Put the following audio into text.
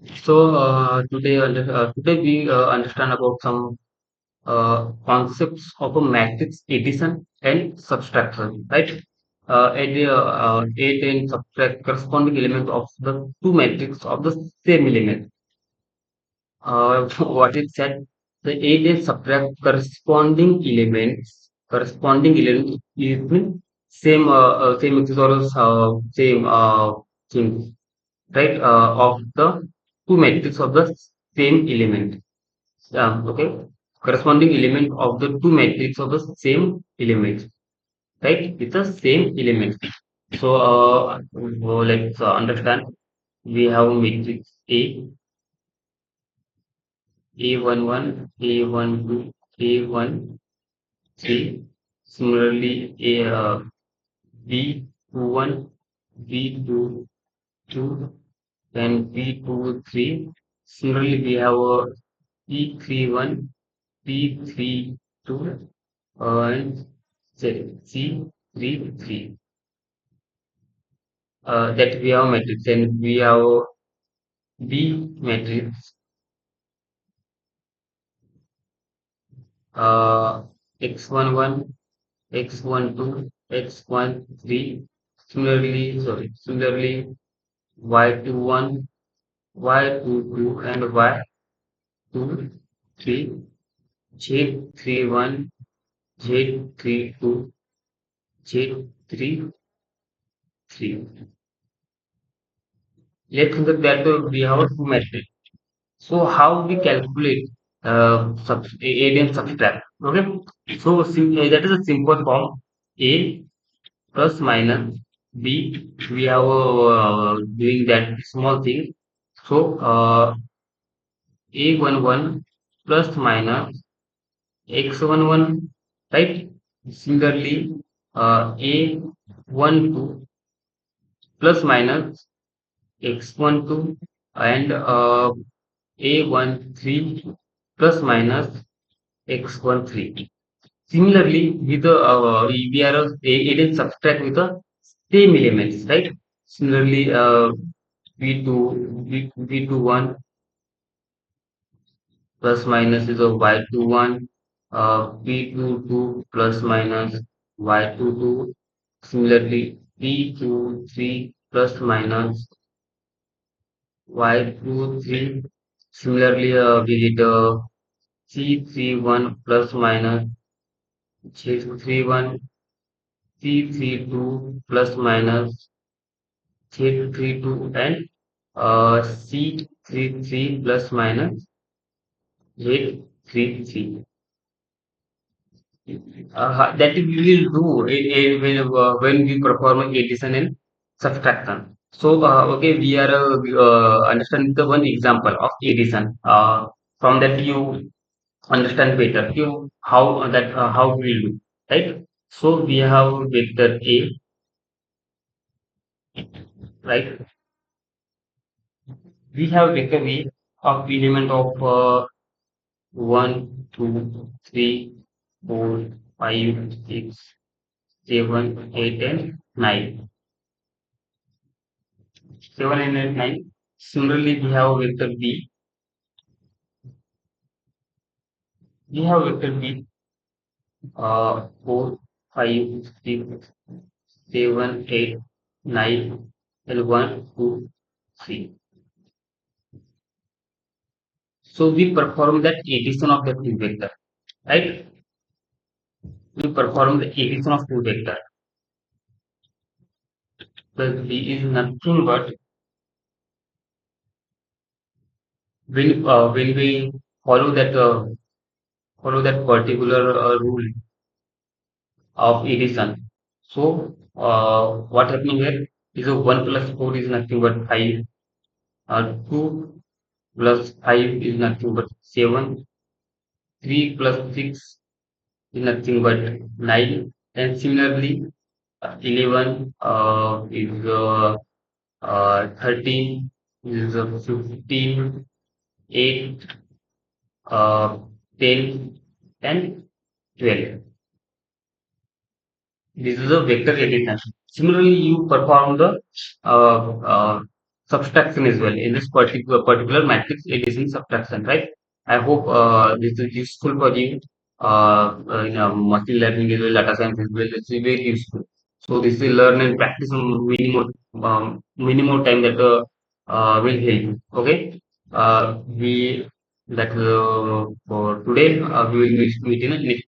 Today we understand about some concepts of a matrix addition and subtraction, right? Add and subtract corresponding element of the two matrices of the same element. What it said, the add and subtract corresponding elements is mean same axis or same thing, right? Of the two matrices of the same element. Okay, corresponding element of the two matrices of the same element, right? It's the same element. So let's understand. We have matrix A11, A12, A13. Similarly, B21, B22, and B23. Similarly, we have P31, P32, and C33. That we have matrix, and we have B matrix, uh, X11, X12, X13. Similarly, Y21, Y22, and Y23, Z31, Z32, Z33. Let's look at that we have two matrix. So how we calculate add and subtract? Okay. So that is a simple form. A plus minus B. We are doing that small thing. So A11 plus minus X11, right? Similarly, A12 plus minus X12 and A13 plus minus X13. Similarly, with the we are it is subtract with the same elements, right? Similarly, V21 plus minus is a Y21, P22 plus minus Y22. Similarly, P23 plus minus Y23. Similarly, we get C31 plus minus J31, C32 plus minus Z32, and C33 plus minus Z33. That we will do when we perform addition and subtraction. So, okay, we are understand the one example of addition. From that you understand better you how we will do, right? So we have vector A, right? We have vector A of element of 1, 2, 3, 4, 5, 6, 7, 8, and 9. 7 and 8, 9. Similarly, we have vector B. We have vector B 4, 5, 6, 7, 8, 9, and 1, 2, 3. So we perform that addition of the two vector, right? We perform the addition of two vector. The B is nothing but when we follow that particular rule of addition. So what happening here is a 1 plus 4 is nothing but 5. 2 plus 5 is nothing but 7. 3 plus 6 is nothing but 9. And similarly, 11 is 13 is 15, 8, uh, 10, and 12. This is a vector addition. Similarly, you perform the uh, uh, subtraction as well. In this particular matrix, it is in subtraction, right? I hope this is useful for you. In machine learning as well, data science as well. It's very useful. So this will learn and practice minimum time that will help you. Okay. We that for today we will meet in a next